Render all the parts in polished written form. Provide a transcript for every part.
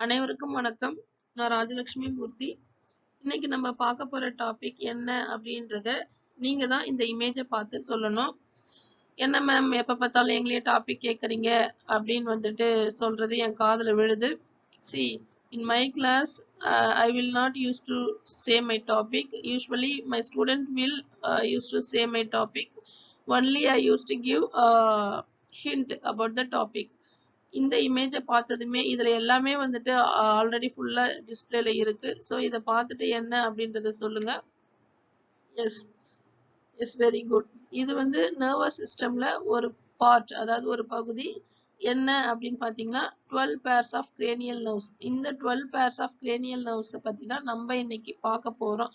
அனைவருக்கும் வணக்கம். நான் ராஜலட்சுமி மூர்த்தி. இன்னைக்கு நம்ம பார்க்க போற டாபிக் என்ன அப்படின்றத நீங்க தான் இந்த இமேஜை பார்த்து சொல்லணும். என்ன மேம் எப்ப பார்த்தாலும் எங்களையே டாபிக் கேட்குறீங்க அப்படின்னு வந்துட்டு சொல்றது என் காதுல விழுது. See, in my class, I will not used to say my topic. Usually, my student will used to say my topic. Only I used to give a hint about the topic. இந்த இமேஜை பார்த்ததுமே இதுல எல்லாமே வந்துட்டு already ஃபுல்லா டிஸ்பிளேல இருக்கு. So இதை பார்த்துட்டு என்ன அப்படின்றத சொல்லுங்க. Yes yes very good. இது வந்து நர்வஸ் சிஸ்டம்ல ஒரு பார்ட், அதாவது ஒரு பகுதி. என்ன அப்படின்னு பார்த்தீங்கன்னா 12 பேர்ஸ் ஆஃப் கிரேனியல் நர்வ்ஸ். இந்த 12 பேர்ஸ் ஆஃப் கிரேனியல் நர்வ்ஸை பற்றி தான் நம்ம இன்னைக்கு பார்க்க போறோம்.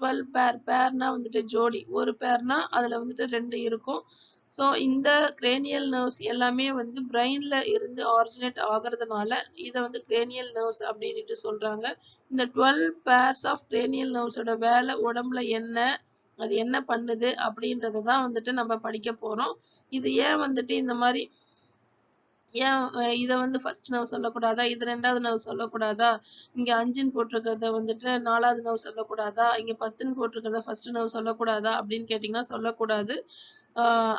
12 பேர்னா வந்துட்டு ஜோடி, ஒரு பேர்னா அதுல வந்துட்டு 2 இருக்கும். ஸோ இந்த கிரேனியல் நர்வ்ஸ் எல்லாமே வந்து பிரெயின்ல இருந்து ஆரிஜினேட் ஆகிறதுனால இதை வந்து கிரேனியல் நர்வ்ஸ் அப்படின்ட்டு சொல்றாங்க. இந்த 12 பேர்ஸ் ஆஃப் கிரேனியல் நர்வ்ஸோட வேலை உடம்புல என்ன, அது என்ன பண்ணுது அப்படின்றத தான் வந்துட்டு நம்ம படிக்க போறோம். இது ஏன் வந்துட்டு இந்த மாதிரி, ஏன் இதை வந்து ஃபர்ஸ்ட் நர்வ் சொல்லக்கூடாதா, இது 2வது நர்வ் சொல்லக்கூடாதா, இங்க 5ன்னு போட்டிருக்கிறத வந்துட்டு 4வது நர்வ் சொல்லக்கூடாதா, இங்க 10ன்னு போட்டிருக்கிறத ஃபர்ஸ்ட் நர்வ் சொல்லக்கூடாதா அப்படின்னு கேட்டீங்கன்னா சொல்லக்கூடாது.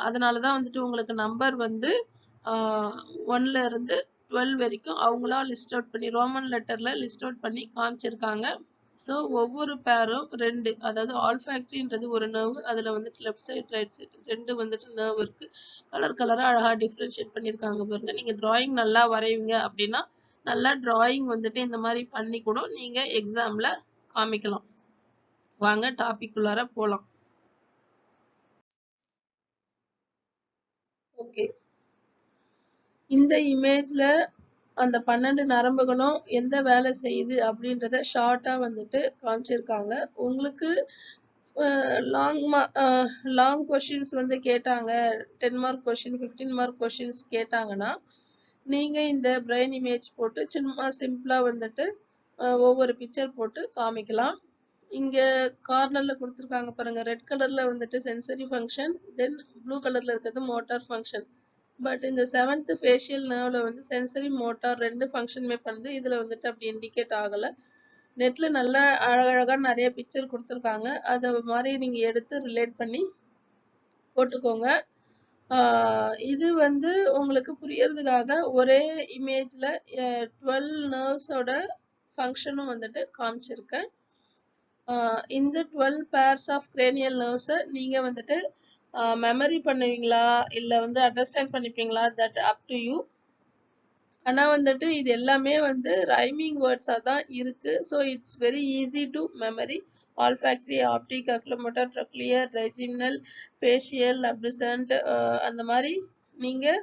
அதனாலதான் வந்துட்டு உங்களுக்கு நம்பர் வந்து 1ல இருந்து 12 வரைக்கும் அவங்களா லிஸ்ட் அவுட் பண்ணி ரோமன் லெட்டர்ல லிஸ்ட் அவுட் பண்ணி காமிச்சிருக்காங்க. ஸோ ஒவ்வொரு பேரும் 2, அதாவது ஆல்ஃபாக்டரின்றது ஒரு நர்வ், அதுல வந்துட்டு லெஃப்ட் சைட் ரைட் சைட் 2 வந்துட்டு நர்வ் இருக்கு. கலர் கலரா அழகா டிஃப்ரென்ஷியேட் பண்ணியிருக்காங்க பாருங்க. நீங்க டிராயிங் நல்லா வரைவீங்க அப்படின்னா நல்லா டிராயிங் வந்துட்டு இந்த மாதிரி பண்ணி கூட நீங்க எக்ஸாம்ல காமிக்கலாம். வாங்க டாபிக் உள்ளார போலாம். ஓகே, இந்த இமேஜ்ல அந்த 12 நரம்புகளும் எந்த வேலை செய்யுது அப்படின்றத ஷார்ட்டா வந்துட்டு காமிச்சிருக்காங்க. உங்களுக்கு லாங் கொஷின்ஸ் வந்து கேட்டாங்க, 10 மார்க் கொஷின் 15 மார்க் கொஷின்ஸ் கேட்டாங்கன்னா நீங்க இந்த பிரெயின் இமேஜ் போட்டு சும்மா சிம்பிளா வந்துட்டு ஒவ்வொரு பிக்சர் போட்டு காமிக்கலாம். இங்க கார்னர்ல கொடுத்துருக்காங்க பாருங்க, ரெட் கலர்ல வந்துட்டு சென்சரி ஃபங்க்ஷன், தென் ப்ளூ கலர்ல இருக்கிறது மோட்டார் ஃபங்க்ஷன். பட் இந்த 7th ஃபேஷியல் நர்வ்ல வந்து சென்சரி மோட்டார் 2 ஃபங்க்ஷனுமே பண்ணுது. இதுல வந்துட்டு அப்படி இண்டிகேட் ஆகல. நெட்ல நல்லா அழகழகா நிறைய பிக்சர் கொடுத்துருக்காங்க, அதை மாதிரி நீங்க எடுத்து ரிலேட் பண்ணி போட்டுக்கோங்க. இது வந்து உங்களுக்கு புரியறதுக்காக ஒரே இமேஜ்ல 12 நர்வ்ஸோட ஃபங்க்ஷனும் வந்துட்டு காமிச்சிருக்கேன். இந்த 12 பேர்ஸ் ஆஃப் கிரேனியல் நர்வ்ஸை நீங்க வந்துட்டு மெமரி பண்ணுவீங்களா இல்ல வந்து அண்டர்ஸ்டாண்ட் பண்ணிப்பீங்களா, தட் அப் டு யூ. ஆனா வந்துட்டு இது எல்லாமே வந்து ரைமிங் வேர்ட்ஸா தான் இருக்கு. So it's very easy to memory. Olfactory, optic, oculomotor, trochlear, trigeminal, facial, abducent, அந்த மாதிரி நீங்க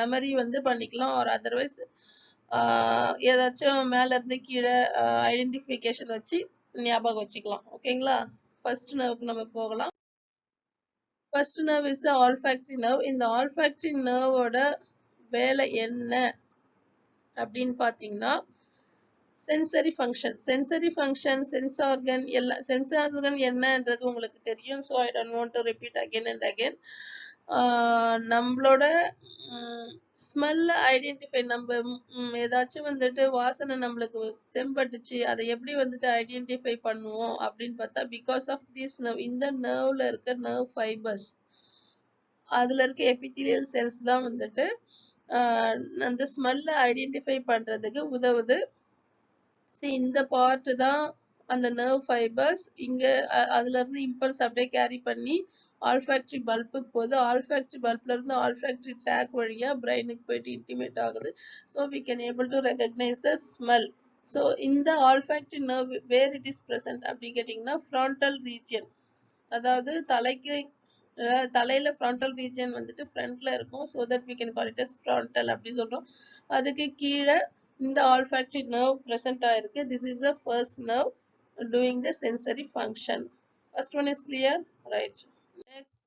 மெமரி வந்து பண்ணிக்கலாம். ஆர் அதர்வைஸ் ஏதாச்சும் மேல இருந்து கீழே ஐடென்டிஃபிகேஷன் வச்சு ஞாபகம் வச்சுக்கலாம். ஓகேங்களா? ஃபர்ஸ்ட் நர்வுக்கு நம்ம போகலாம். First nerve is olfactory nerve. இந்த ஆல்ஃபாக்டரி நர்வோட வேலை என்ன அப்படின்னு பாத்தீங்கன்னா sensory function. Sensory function, sense organ எல்லாம், சென்ஸ் ஆர்கன் என்னன்றது உங்களுக்கு தெரியும். So I don't want to repeat again and again. நம்மளோட ஸ்மெல் ஐடென்டிஃபை, நம்ம ஏதாச்சும் வந்துட்டு வாசனை நம்மளுக்கு தெம்பட்டுச்சு, அதை எப்படி வந்துட்டு ஐடென்டிஃபை பண்ணுவோம் அப்படின்னு பார்த்தா பிகாஸ் ஆஃப் திஸ் நர்வ். இந்த நர்வ்ல இருக்க நர்வ் ஃபைபர்ஸ், அதுல இருக்க எபித்தீலியல் செல்ஸ் தான் வந்துட்டு அந்த ஸ்மெல்ல ஐடென்டிஃபை பண்றதுக்கு உதவுது. இந்த பார்ட் தான் அந்த நர்வ் ஃபைபர்ஸ். இங்க அதுல இருந்து இம்பல்ஸ் அப்படியே கேரி பண்ணி ஆல்ஃபாக்டரி பல்புக்கு போகுது. ஆல்ஃபாக்டரி பல்ப்ல இருந்து ஆல்ஃபாக்டரி ட்ராக் வழியா பிரெயினுக்கு போயிட்டு இன்டிமேட் ஆகுது. So we can able to recognise the smell. So இந்த olfactory nerve where it is present அப்படி கேட்டிங்கன்னா ஃப்ரான்டல் ரீஜியன், அதாவது தலையில ஃப்ரான்டல் ரீஜியன் வந்துட்டு ஃப்ரண்ட்ல இருக்கும். So that we can call it as frontal அப்படி சொல்றோம். அதுக்கு கீழே இந்த ஆல்ஃபாக்டரி நர்வ் present ஆயிருக்கு. This is the first nerve doing the sensory function. First one is clear, right? Next,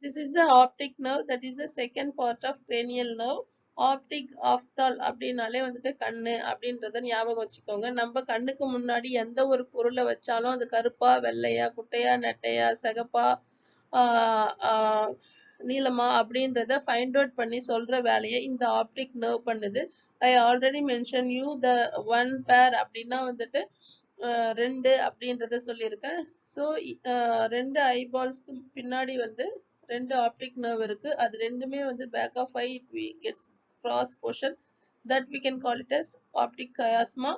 this is the optic nerve, that is the second part of cranial nerve. Optic ophthal அப்படின்னாலே வந்துட்டு கண்ணு அப்படின்றத ஞாபகம் வச்சுக்கோங்க. நம்ம கண்ணுக்கு முன்னாடி எந்த ஒரு பொருளை வச்சாலும் அது கருப்பா, வெள்ளையா, குட்டையா, நெட்டையா, சிகப்பா, நீளமா அப்படின்றத ஃபைண்ட் அவுட் பண்ணி சொல்ற வேலையை இந்த ஆப்டிக் நர்வ் பண்ணுது. I already mention you the one பேர் அப்படின்னா வந்துட்டு ரெண்டு அப்படின்றத சொல்லியிருக்கேன். ஸோ ரெண்டு ஐபால்ஸ்க்கு பின்னாடி வந்து ரெண்டு ஆப்டிக் நர்வ் இருக்கு. அது ரெண்டுமே வந்து back of eye gets cross portion that we can call it as optic chiasma.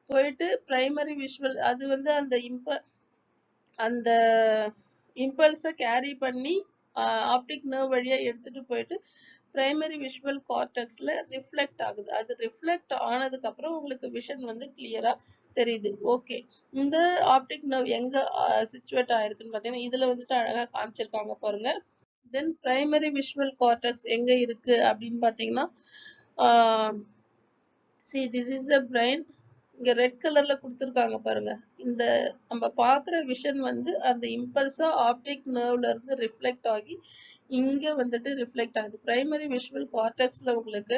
போயிட்டு பிரைமரி விஷுவல் அது வந்து அந்த இம்பல்ஸை கேரி பண்ணி ஆப்டிக் நர்வ் வழியா எடுத்துட்டு போயிட்டு பிரைமரி விஷுவல் கார்டெக்ஸ்ல ரிஃப்ளெக்ட் ஆகுது. அது ரிஃப்ளெக்ட் ஆனதுக்கு அப்புறம் உங்களுக்கு விஷன் வந்து கிளியரா தெரியுது. ஓகே, இந்த ஆப்டிக் நர்வ் எங்க சிச்சுவேட் ஆயிருக்குன்னு பாத்தீங்கன்னா இதுல வந்துட்டு அழகா காமிச்சிருக்காங்க பாருங்க. தென் பிரைமரி விஷுவல் கார்டெக்ஸ் எங்க இருக்கு அப்படின்னு பாத்தீங்கன்னா see this is the brain. இங்க ரெட் கலர்ல கொடுத்துருக்காங்க பாருங்க. இந்த நம்ம பாக்குற விஷன் வந்து அந்த இம்பல்ஸா ஆப்டிக் நர்வ்ல இருந்து ரிஃப்ளெக்ட் ஆகி இங்க வந்துட்டு ரிஃப்ளெக்ட் ஆகுது. பிரைமரி விஷுவல் கார்டெக்ஸ்ல உங்களுக்கு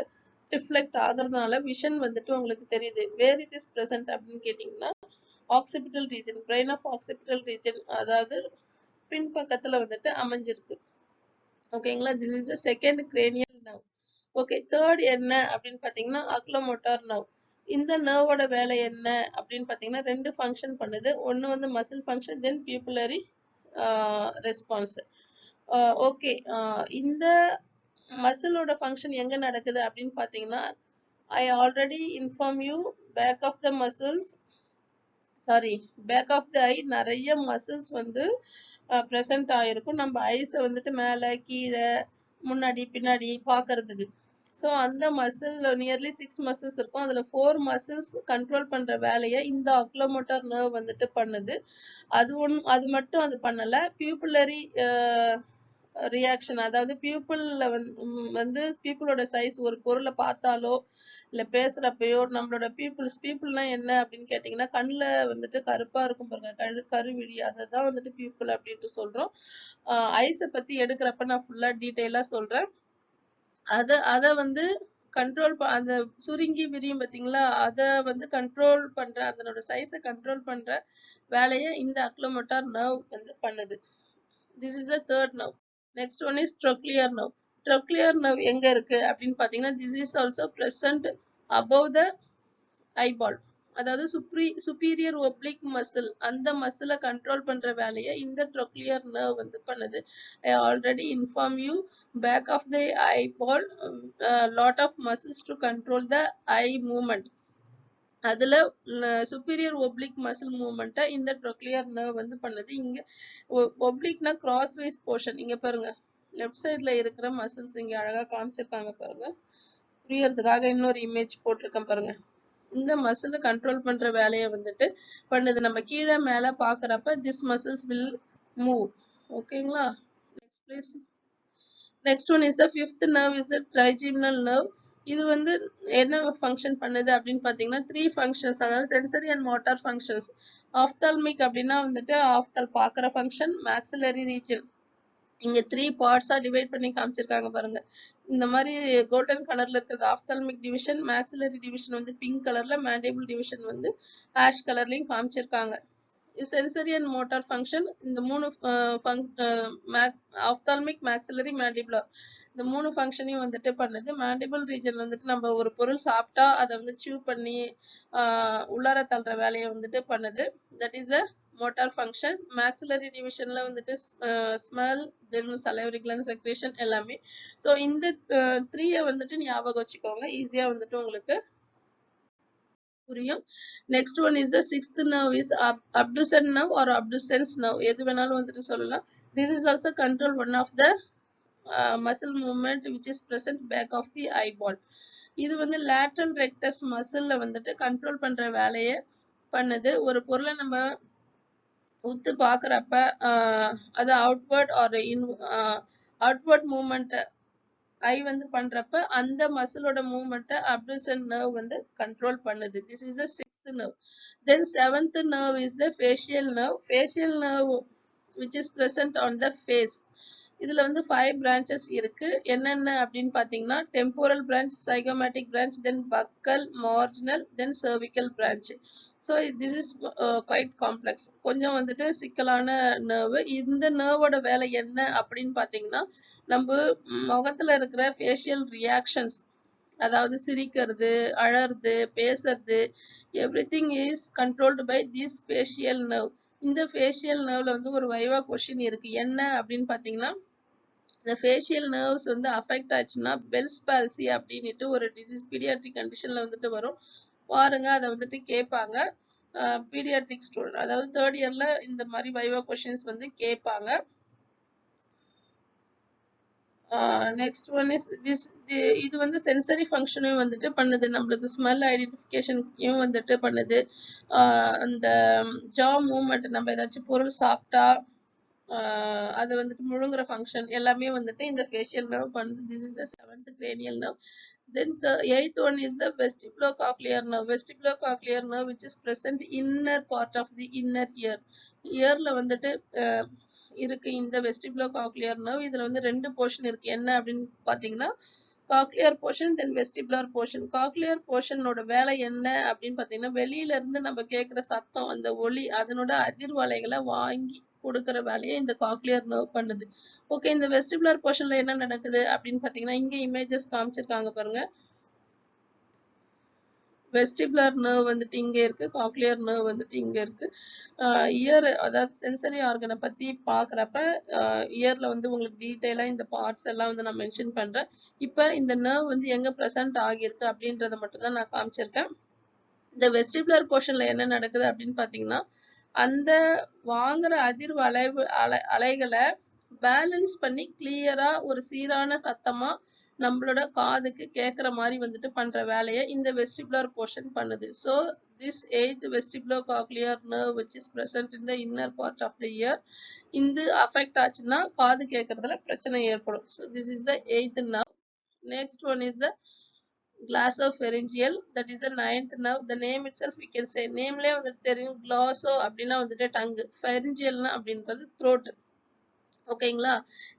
ரிஃப்ளெக்ட் ஆகுறதுனால விஷன் வந்துட்டு உங்களுக்கு தெரியுது. வேர் இட் இஸ் பிரசன்ட் அப்படின்னு கேட்டீங்கன்னா occipital region, brain of occipital region, அதாவது பின்பக்கத்துல வந்துட்டு அமைஞ்சிருக்கு. ஓகேங்களா, this is second cranial nerve. Okay, third என்ன அப்படின்னு பாத்தீங்கன்னா அக்லோமோட்டார் நர்வ். இந்த நர்வோட வேலை என்ன அப்படின்னு பாத்தீங்கன்னா ரெண்டு ஃபங்க்ஷன் பண்ணுது. ஒன்னு வந்து muscle function, then pupillary response. Okay, இந்த மசிலோட ஃபங்க்ஷன் எங்க நடக்குது அப்படின்னு பாத்தீங்கன்னா I already inform you back of the muscles back of the eye நிறைய மசில்ஸ் வந்து ப்ரெசென்ட் ஆயிருக்கும். நம்ம ஐஸை வந்துட்டு மேலே கீழே முன்னாடி பின்னாடி பார்க்கறதுக்கு. ஸோ அந்த மசில் நியர்லி 6 மசில்ஸ் இருக்கும். அதில் 4 மசில்ஸ் கண்ட்ரோல் பண்ணுற வேலையை இந்த அக்லோமோட்டார் நர்வ் வந்துட்டு பண்ணுது. அது மட்டும் அது பண்ணலை. பியூப்புலரி ரியாக்ஷன், அதாவது பியூப்புள்ல வந்து பீப்புளோட சைஸ், ஒரு பொருளை பார்த்தாலோ இல்லை பேசுறப்பயோ நம்மளோட பீப்புள்னா என்ன அப்படின்னு கேட்டிங்கன்னா கண்ணில் வந்துட்டு கருப்பாக இருக்கும் பாருங்க, கருவிழி, அதை தான் வந்துட்டு பீப்புள் அப்படின்ட்டு சொல்கிறோம். ஐஸை பற்றி எடுக்கிறப்ப நான் ஃபுல்லாக டீட்டெயிலாக சொல்கிறேன். அதை வந்து கண்ட்ரோல் அந்த சுருங்கி விரியும் பார்த்தீங்களா, அதை வந்து கண்ட்ரோல் பண்ணுற, அதனோட சைஸை கண்ட்ரோல் பண்ணுற வேலையை இந்த அக்லோமோட்டார் நர்வ் வந்து பண்ணுது. This is a third nerve. Next one is trochlear nerve. Trochlear nerve எங்க இருக்கு அப்படின்னு பாத்தீங்கன்னா this is also present above the eyeball, அதாவது சுப்பீரியர் ஒப்ளிக் மசில், அந்த மசிலை கண்ட்ரோல் பண்ற வேலையை இந்த ட்ரோக்லியர் நர்வ் வந்து பண்ணுது. I already inform you back of the eyeball lot of muscles to control the eye movement. அதுல சுப்பீரியர் ஒப்ளிக் மசில் மூவ்மெண்ட்டை இந்த ட்ரோக்லியர் நர்வ் வந்து பண்ணுது. இங்க ஒப்ளிக்னா கிராஸ் வைஸ் போர்ஷன், இங்க பாருங்க லெஃப்ட் சைட்ல இருக்கிற மசில்ஸ் இங்க அழகா காமிச்சிருக்காங்க பாருங்க. புரியறதுக்காக இன்னொரு இமேஜ் போட்டிருக்கேன் பாருங்க. இந்த மசிலை கண்ட்ரோல் பண்ற வேலையை வந்துட்டு பண்ணுது. நம்ம கீழே மேல பாக்குறப்ப திஸ் மசில்ஸ் வில் மூவ். ஓகேங்களா, next please. Next one is the fifth nerve is trigeminal nerve. இது வந்து என்ன ஃபங்க்ஷன் பண்ணுது அப்படின்னு பாத்தீங்கன்னா 3 ஃபங்க்ஷன்ஸ், அதாவது sensory and motor functions. Ophthalmic அப்படின்னா வந்துட்டு ஆப்தால் பாக்குற ஃபங்க்ஷன், மேக்ஸிலரி ரீஜன் இங்க 3 பார்ட்ஸா டிவைட் பண்ணி காமிச்சிருக்காங்க பாருங்க. இந்த மாதிரி கோல்டன் கலர்ல இருக்கிறது ஆப்தால்மிக் டிவிஷன், மேக்ஸிலரி டிவிஷன் வந்து பிங்க் கலர்ல, மேண்டிபிள் டிவிஷன் வந்து ஆஷ் கலர்லயும் காமிச்சிருக்காங்க. சென்சரி அண்ட் மோட்டார் ஃபங்க்ஷன், இந்த மூணு ஆப்தால்மிக், மேக்ஸிலரி, மேண்டிபுலர், இந்த மூணு ஃபங்க்ஷனையும் வந்துட்டு பண்ணுது. மேண்டிபிள் ரீஜன் வந்துட்டு நம்ம ஒரு பொருள் சாப்பிட்டா அதை வந்து சூ பண்ணி உள்ளார தள்ளுற வேலையை வந்துட்டு பண்ணுது. That is a motor function. Maxillary டிவிஷன்ல வந்துட்டு smell, then salivary gland secretion எல்லாமே. ஸோ இந்த 3 வந்துட்டு ஞாபகம் வச்சுக்கோங்க, ஈஸியா வந்துட்டு உங்களுக்கு புரியும். Next one is the sixth nerve is abducens nerve or abducens nerve, எது வேணாலும் வந்துட்டு சொல்லலாம். This is also control one of the muscle movement which is present back of the eyeball. இது வந்து லேட்ரல் ரெக்டஸ் மசில்ல வந்துட்டு கண்ட்ரோல் பண்ற வேலையை பண்ணுது. ஒரு பொருளை நம்ம உத்து பாக்குறப்ப அது அவுட்வர்ட் ஆர் அவுட்வர்ட் மூவ்மெண்ட் ஐ வந்து பண்றப்ப அந்த மசிலோட மூவ்மெண்ட்டை அப்டுசன் நர்வ் வந்து கண்ட்ரோல் பண்ணுது. This is the sixth nerve. Then seventh nerve is the facial nerve. Facial nerve which is present on the face. இதுல வந்து 5 branches இருக்கு. என்னென்ன அப்படின்னு பாத்தீங்கன்னா temporal branch, zygomatic branch, then buccal, marginal, then cervical branch. So this is quite complex. கொஞ்சம் வந்துட்டு சிக்கலான nerve. இந்த nerveோட வேலை என்ன அப்படின்னு பாத்தீங்கன்னா நம்ம முகத்துல இருக்கிற facial reactions, அதாவது சிரிக்கிறது, அழறது, பேசுறது, everything is controlled by this facial nerve. இந்த facial nerveல வந்து ஒரு வைவா கொஸ்டின் இருக்கு. என்ன அப்படின்னு பாத்தீங்கன்னா இந்த facial nerves வந்து அஃபெக்ட் ஆச்சுன்னா பெல்ஸ் பால்சி அப்படின்னுட்டு ஒரு டிசீஸ் பீடியாட்ரிக் கண்டிஷன்ல வந்துட்டு வரும் பாருங்க. அதை வந்துட்டு கேட்பாங்க பீடியாட்ரிக் ஸ்டூடெண்ட், அதாவது 3rd இயர்ல இந்த மாதிரி வைவா கொஸ்டின்ஸ் வந்து கேட்பாங்க. நெக்ஸ்ட் ஒன் இஸ் இது வந்து சென்சரி ஃபங்க்ஷனையும் வந்துட்டு பண்ணுது, நம்மளுக்கு ஸ்மெல் ஐடென்டிஃபிகேஷனையும் வந்துட்டு பண்ணுது. அந்த ஜா மூவ்மெண்ட், நம்ம ஏதாச்சும் பொருள் சாப்பிட்டா அது வந்துட்டு முழுங்குற ஃபங்க்ஷன் எல்லாமே வந்துட்டு இந்த ஃபேஷியல் நர்வ் பண்ணுது. This is the 7th cranial nerve. Then the 8th one is the vestibulocochlear nerve. Vestibulocochlear nerve which is present inner part of the inner ear. இயர்ல வந்துட்டு இருக்கு இந்த vestibulocochlear nerve. இதுல வந்து 2 போர்ஷன் இருக்கு. என்ன அப்படின்னு பாத்தீங்கன்னா cochlear portion, then vestibular portion. cochlear portion ஓட வேலை என்ன அப்படின்னு பாத்தீங்கன்னா வெளியில இருந்து நம்ம கேட்கிற சத்தம், அந்த ஒலி, அதனோட அதிர்வலைகளை வாங்கி கொடுக்கிற வேலையை இந்த cochlear nerve பண்ணுது. ஓகே, இந்த vestibular portionல என்ன நடக்குது அப்படின்னு பாத்தீங்கன்னா இங்க இமேஜஸ் காமிச்சிருக்காங்க பாருங்க. வெஸ்டிபுலர் நர்வ் வந்துட்டு இங்க இருக்கு, cochlear nerve வந்துட்டு இங்க இருக்கு. இயர், அதாவது சென்சரி ஆர்கனை பத்தி பாக்குறப்ப இயர்ல வந்து உங்களுக்கு டீட்டெயிலா இந்த பார்ட்ஸ் எல்லாம் வந்து நான் மென்ஷன் பண்றேன். இப்ப இந்த நர்வ் வந்து எங்க பிரசன்ட் ஆகியிருக்கு அப்படின்றத மட்டும் தான் நான் காமிச்சிருக்கேன். இந்த வெஸ்டிபுலர் போர்ஷன்ல என்ன நடக்குது அப்படின்னு பாத்தீங்கன்னா அந்த வாங்குற அதிர்வு அலைகளை பேலன்ஸ் பண்ணி கிளியரா ஒரு சீரான சத்தமா நம்மளோட காதுக்கு கேட்கிற மாதிரி வந்துட்டு பண்ற வேலையை இந்த vestibular portion பண்ணுது. So this 8th vestibulocochlear nerve which is present in the inner part of the ear, இந்த affect ஆச்சுன்னா காது கேட்கறதுல பிரச்சனை ஏற்படும். So this is the 8th nerve. Next one is the glossopharyngeal, that is the 9th nerve. The name itself we can say, nameலயே வந்துட்டு தெரியும், glosso அப்படின்னா வந்துட்டு டங், pharyngealனா அப்படின்றது throat. ஓகேங்களா,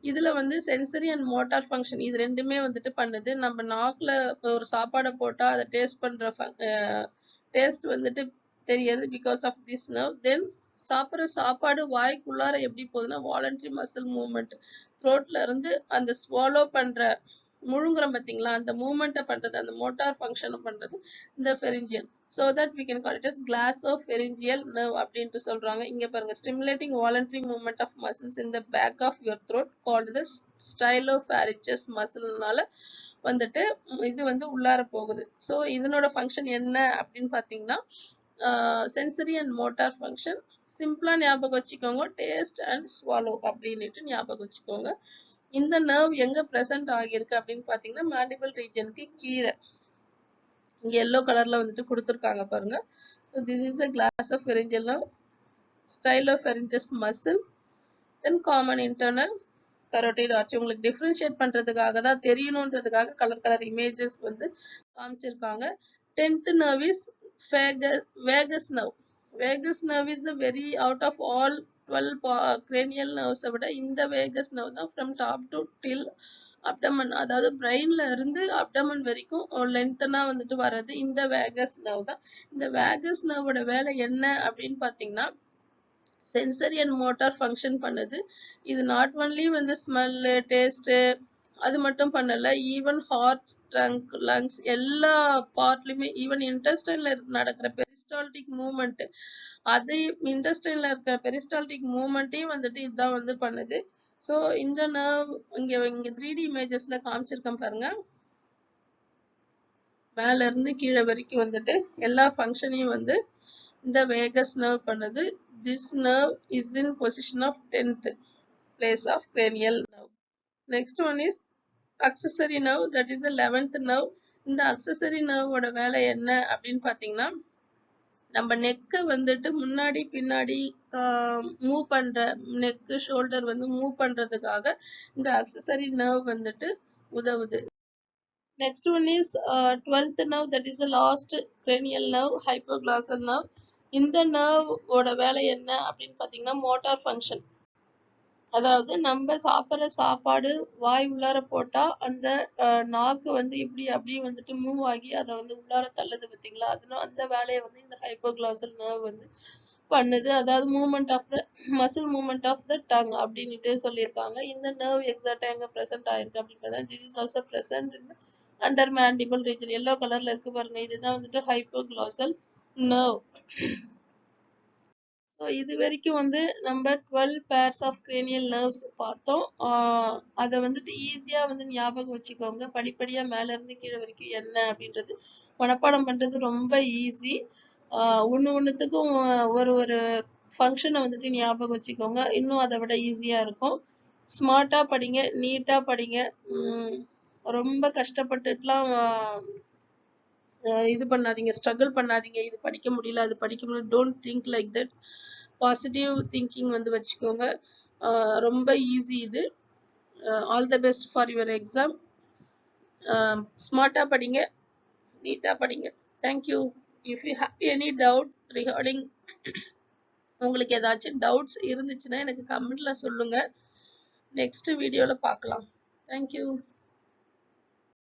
இதுல வந்து சென்சரி அண்ட் மோட்டார் ஃபங்க்ஷன் இது ரெண்டுமே வந்துட்டு பண்ணுது. நம்ம நாக்குல ஒரு சாப்பாடை போட்டா அதை டேஸ்ட் பண்ற டேஸ்ட் வந்துட்டு தெரியாது பிகாஸ் ஆஃப் திஸ் நர்வ். தென் சாப்பிட்ற சாப்பாடு வாய்க்குள்ளார எப்படி போகுதுன்னா வாலண்டரி மசில் மூவ்மெண்ட், த்ரோட்ல இருந்து அந்த ஸ்வாலோ பண்ற முழுங்குறோம் பாத்தீங்களா, அந்த மூவ்மெண்ட்டை பண்றது, அந்த மோட்டார் ஃபங்க்ஷனை பண்றது இந்த pharyngeal. So that we can call it as glossopharyngeal nerve அப்படின்ட்டு சொல்றாங்க. இங்க பாருங்க, stimulating voluntary movement of muscles in the back of your throat called the stylopharyngeus muscle-னால வந்துட்டு இது வந்து உள்ளார போகுது. ஸோ இதனோட ஃபங்க்ஷன் என்ன அப்படின்னு பாத்தீங்கன்னா சென்சரி அண்ட் மோட்டார் ஃபங்க்ஷன். சிம்பிளா ஞாபகம் வச்சுக்கோங்க, டேஸ்ட் அண்ட் ஸ்வாலோ அப்படின்னுட்டு ஞாபகம் வச்சுக்கோங்க. இந்த நர்வ் எங்க பிரசன்ட் ஆகியிருக்கு அப்படின்னு பாத்தீங்கன்னா மேண்டிபிள் ரீஜனுக்கு கீழே இங்க எல்லோ கலர்ல வந்துட்டு கொடுத்துருக்காங்க பாருங்க. So this is a glossopharyngeal nerve, stylopharyngeus muscle, then common internal carotid artery. உங்களுக்கு டிஃபரன்ஷியேட் பண்றதுக்காக தான், தெரியணுன்றதுக்காக கலர் இமேஜஸ் வந்து காமிச்சிருக்காங்க. 10th nerve is vagus nerve. vagus nerve is the very out of all 12 cranial nerves விட இந்த vagus nerve தான் from top to till abdomen, அதாவது பிரெயின்ல இருந்து அப்டமன் வரைக்கும் லென்த்தனா வந்துட்டு வர்றது இந்த வேகஸ் நர்வ் தான். இந்த வேகஸ் நர்வோட வேலை என்ன அப்படின்னு பாத்தீங்கன்னா சென்சரி அண்ட் மோட்டார் ஃபங்க்ஷன் பண்ணுது. இது நாட் ஒன்லி வந்து ஸ்மெல், டேஸ்ட் அது மட்டும் பண்ணல, ஈவன் ஹார்ட், ட்ரங்க், லங்ஸ் எல்லா பார்ட்லயுமே, ஈவன் இன்டெஸ்டைன்ல நடக்கிற பெரிஸ்டால்டிக் மூவ்மெண்ட், அது இன்டெஸ்டைன்ல இருக்கிற பெரிஸ்டால்டிக் மூவ்மெண்ட்டையும் வந்துட்டு இதுதான் வந்து பண்ணுது. ஸோ இந்த நர்வ் இங்க 3D இமேஜஸ்ல காமிச்சிருக்கேன் பாருங்க, மேல இருந்து கீழே வரைக்கும் வந்துட்டு எல்லா ஃபங்க்ஷனையும் வந்து இந்த வேகஸ் நர்வ் பண்ணுது. This nerve is in position of 10th place of cranial nerve. Next one is accessory nerve, that is the 11th nerve. இந்த accessory nerve ஓட வேலை என்ன அப்படின்னு பாத்தீங்கன்னா நம்ம நெக்கை வந்துட்டு முன்னாடி பின்னாடி மூவ் பண்ற, நெக்கு ஷோல்டர் வந்து மூவ் பண்றதுக்காக இந்த accessory nerve வந்துட்டு உதவுது. Next one is 12th nerve, that is the last cranial nerve, hypoglossal nerve. இந்த நர்வ் ஓட வேலை என்ன அப்படின்னு பாத்தீங்கன்னா மோட்டார் ஃபங்க்ஷன். அதாவது நம்ம சாப்பிடுற சாப்பாடு வாய் உள்ளார போட்டா அந்த நாக்கு வந்து இப்படி அப்படியே வந்துட்டு மூவ் ஆகி அதை வந்து உள்ளார தள்ளுது பார்த்தீங்களா? அதனால அந்த வேலையை வந்து இந்த ஹைப்போகிளாசல் நர்வ் வந்து பண்ணுது. அதாவது movement of the muscle movement of the tongue அப்படின்னுட்டு சொல்லியிருக்காங்க. இந்த நர்வ் எக்ஸாக்டா எங்க பிரசன்ட் ஆயிருக்கு அப்படின்னு பார்த்தா this is also present in under mandible region. Yellow கலர்ல இருக்கு பாருங்க, இதுதான் வந்துட்டு ஹைப்போகிளாசல் நர்வ். ஸோ இது வரைக்கும் வந்து நம்ம 12 pairs ஆஃப் cranial nerves பார்த்தோம். அதை வந்துட்டு ஈஸியாக வந்து ஞாபகம் வச்சுக்கோங்க. படிப்படியாக மேலேருந்து கீழே வரைக்கும் என்ன அப்படின்றது மனப்பாடம் பண்ணுறது ரொம்ப ஈஸி. ஒன்றுத்துக்கும் ஒரு ஒரு ஃபங்க்ஷனை வந்துட்டு ஞாபகம் வச்சுக்கோங்க, இன்னும் அதை விட ஈஸியாக இருக்கும். ஸ்மார்ட்டாக படிங்க, நீட்டாக படிங்க. ரொம்ப கஷ்டப்பட்டுட்டுலாம் இது பண்ணாதீங்க, ஸ்ட்ரகிள் பண்ணாதீங்க, இது படிக்க முடியல அது படிக்க முடியல. Don't think like that. Positive thinking வந்து வச்சுக்கோங்க. ரொம்ப ஈஸி இது. All the best for your exam. ஸ்மார்ட்டாக படிங்க, நீட்டாக படிங்க. Thank you. If you have any doubt regarding, உங்களுக்கு ஏதாச்சும் டவுட்ஸ் இருந்துச்சுன்னா எனக்கு கமெண்ட்ல சொல்லுங்க. நெக்ஸ்ட் வீடியோவில் பார்க்கலாம். தேங்க்யூ.